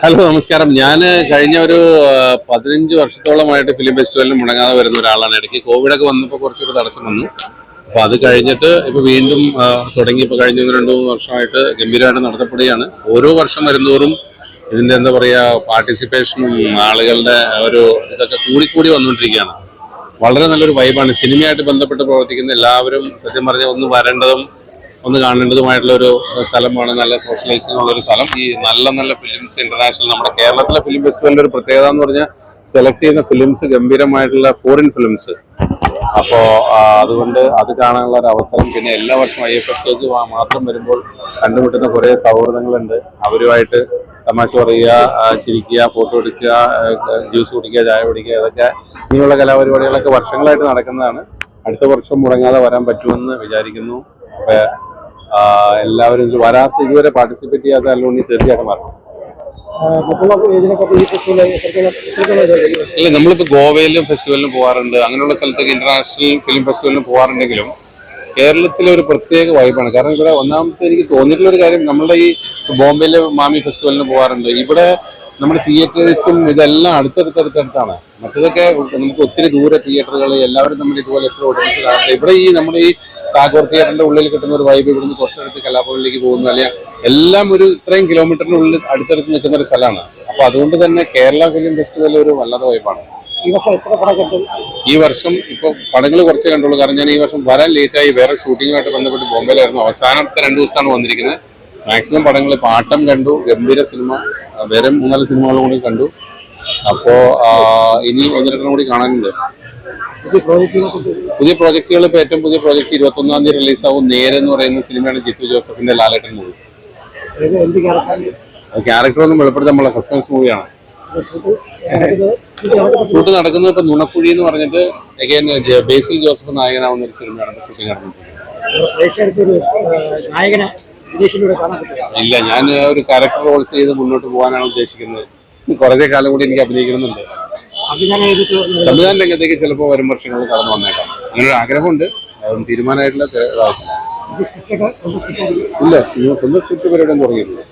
Hello നമസ്കാരം. ഞാൻ കഴിഞ്ഞ ഒരു 15 വർഷത്തോളമായിട്ട് ഫിലിം ഫെസ്റ്റിവലിന് മുടങ്ങാതെ വരുന്ന ഒരാളാണ്. ഇടയ്ക്ക് കോവിഡൊക്കെ വന്നപ്പോൾ കുറച്ചൊരു തടസ്സം വന്നു. അപ്പോൾ അത് കഴിഞ്ഞിട്ട് ഇപ്പോൾ വീണ്ടും തുടങ്ങി. ഇപ്പോൾ കഴിഞ്ഞ 2-3 വർഷമായിട്ട് ഗംഭീരമായിട്ട് നടത്തപ്പെടുകയാണ്. ഓരോ വർഷം വരുന്നതോറും ഇതിൻ്റെ എന്താ പറയുക, പാർട്ടിസിപ്പേഷനും ആളുകളുടെ ഒരു ഇതൊക്കെ കൂടിക്കൂടി വന്നുകൊണ്ടിരിക്കുകയാണ്. വളരെ നല്ലൊരു വൈബാണ്. സിനിമയായിട്ട് ബന്ധപ്പെട്ട് പ്രവർത്തിക്കുന്ന എല്ലാവരും സത്യം പറഞ്ഞാൽ ഒന്ന് വരേണ്ടതും ഒന്ന് കാണേണ്ടതുമായിട്ടുള്ള ഒരു സ്ഥലമാണ്. നല്ല സോഷ്യലൈസിംഗ് ഉള്ളൊരു സ്ഥലം. ഈ നല്ല നല്ല ഫിലിംസ് ഇന്റർനാഷണൽ, നമ്മുടെ കേരളത്തിലെ ഫിലിം ഫെസ്റ്റിവലിന്റെ ഒരു പ്രത്യേകത എന്ന് പറഞ്ഞാൽ സെലക്ട് ചെയ്യുന്ന ഫിലിംസ് ഗംഭീരമായിട്ടുള്ള ഫോറിൻ ഫിലിംസ്. അപ്പോൾ അതുകൊണ്ട് അത് കാണാനുള്ള ഒരു അവസരം. പിന്നെ എല്ലാ വർഷവും IFFK മാത്രം വരുമ്പോൾ കണ്ടുമുട്ടുന്ന കുറേ സൗഹൃദങ്ങളുണ്ട്. അവരുമായിട്ട് തമാശ പറയുക, ചിരിക്കുക, ഫോട്ടോ എടുക്കുക, ജ്യൂസ് കുടിക്കുക, ചായ കുടിക്കുക, ഇതൊക്കെ ഇങ്ങനെയുള്ള കലാപരിപാടികളൊക്കെ വർഷങ്ങളായിട്ട് നടക്കുന്നതാണ്. അടുത്ത വർഷം മുടങ്ങാതെ വരാൻ പറ്റുമെന്ന് വിചാരിക്കുന്നു. എല്ലാവരും ഇതുവരെ പാർട്ടിസിപ്പേറ്റ് ചെയ്യാത്ത അല്ലെങ്കിൽ തീർച്ചയായിട്ടും വരണം. ഇല്ല, നമ്മളിപ്പോൾ ഗോവയിലും ഫെസ്റ്റിവലിനും പോകാറുണ്ട്. അങ്ങനെയുള്ള സ്ഥലത്തൊക്കെ ഇന്റർനാഷണൽ ഫിലിം ഫെസ്റ്റിവലിനും പോകാറുണ്ടെങ്കിലും കേരളത്തിലെ ഒരു പ്രത്യേക വൈബാണ്. കാരണം ഇവിടെ ഒന്നാമത്തെ എനിക്ക് തോന്നിയിട്ടുള്ള ഒരു കാര്യം, നമ്മുടെ ഈ ബോംബെയിലെ മാമി ഫെസ്റ്റിവലിന് പോകാറുണ്ട്. ഇവിടെ നമ്മുടെ തിയേറ്റേഴ്സും ഇതെല്ലാം അടുത്തടുത്താണ്. മറ്റേതൊക്കെ നമുക്ക് ഒത്തിരി ദൂരെ തിയേറ്ററുകൾ, എല്ലാവരും നമ്മൾ ഇതുപോലെ എപ്പോഴും ഒരുമിച്ച് കാണുന്നത്. ഇവിടെ ഈ നമ്മുടെ ഈ ടാഗോർ തിയേറ്ററിന്റെ ഉള്ളിൽ കിട്ടുന്ന ഒരു വൈബ് ഇവിടുന്ന് തൊട്ടടുത്ത് കലാഭവനിലേക്ക് പോകുന്ന, അല്ലെങ്കിൽ എല്ലാം ഒരു ഇത്രയും കിലോമീറ്ററിനുള്ളിൽ അടുത്തടുത്ത് നിൽക്കുന്ന ഒരു സ്ഥലമാണ്. അപ്പൊ അതുകൊണ്ട് തന്നെ കേരള ഫിലിം ഫെസ്റ്റിവൽ ഒരു വല്ലാത്ത വൈബാണ്. ഈ വർഷം ഇപ്പൊ പടങ്ങൾ കുറച്ചേ കണ്ടുള്ളൂ. കാരണം ഞാൻ ഈ വർഷം വരാൻ ലേറ്റായി. വേറെ ഷൂട്ടിങ്ങുമായിട്ട് ബന്ധപ്പെട്ട് ബോംബെയിലായിരുന്നു. അവസാനത്തെ 2 ദിവസമാണ് വന്നിരിക്കുന്നത്. മാക്സിമം പടങ്ങൾ പാട്ടം കണ്ടു, ഗംഭീര സിനിമ, വേറെ 3-4 സിനിമകളും കൂടി കണ്ടു. അപ്പോ ഇനി 1-2 കൂടി കാണാനുണ്ട്. പുതിയ പ്രോജക്റ്റുകൾ. ഇപ്പോൾ ഏറ്റവും പുതിയ പ്രോജക്റ്റ് 21-ാം തീയതി റിലീസാവും. നേരെന്ന് പറയുന്ന സിനിമയാണ് ജിത്തു ജോസഫിന്റെ ലാലേട്ടൻ മൂവി. ക്യാരക്ടറൊന്നും വെളിപ്പെടുത്താനുള്ള സസ്പെൻസ് മൂവിയാണ്. ഷൂട്ട് നടക്കുന്നത് ഇപ്പൊ നുണക്കുഴി എന്ന് പറഞ്ഞിട്ട് ബേസിൽ ജോസഫ് നായകനാവുന്ന ഒരു സിനിമയാണ് ഷൂട്ടിംഗ് നടക്കുന്നത്. ഇല്ല, ഞാൻ ഒരു ക്യാരക്ടർ റോൾസ് ചെയ്ത് മുന്നോട്ട് പോകാനാണ് ഉദ്ദേശിക്കുന്നത്. കുറേ കാലം കൂടി എനിക്ക് അഭിനയിക്കണമെന്നുണ്ട്. സംവിധാന രംഗത്തേക്ക് ചിലപ്പോൾ വരും വർഷങ്ങളിൽ കടന്നു വന്നേക്കാം. അങ്ങനൊരു ആഗ്രഹമുണ്ട്. അതൊന്നും തീരുമാനമായിട്ടുള്ള ഇല്ല. സ്വന്തം സ്ക്രിപ്റ്റ് പരിപാടിയും തുടങ്ങിയിട്ടില്ല.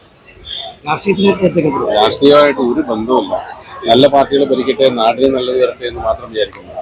രാഷ്ട്രീയമായിട്ട് ഒരു ബന്ധവുമില്ല. നല്ല പാർട്ടികൾ ഭരിക്കട്ടെ, നാടിന് നല്ലത് വരട്ടെ എന്ന് മാത്രം വിചാരിക്കുന്നു.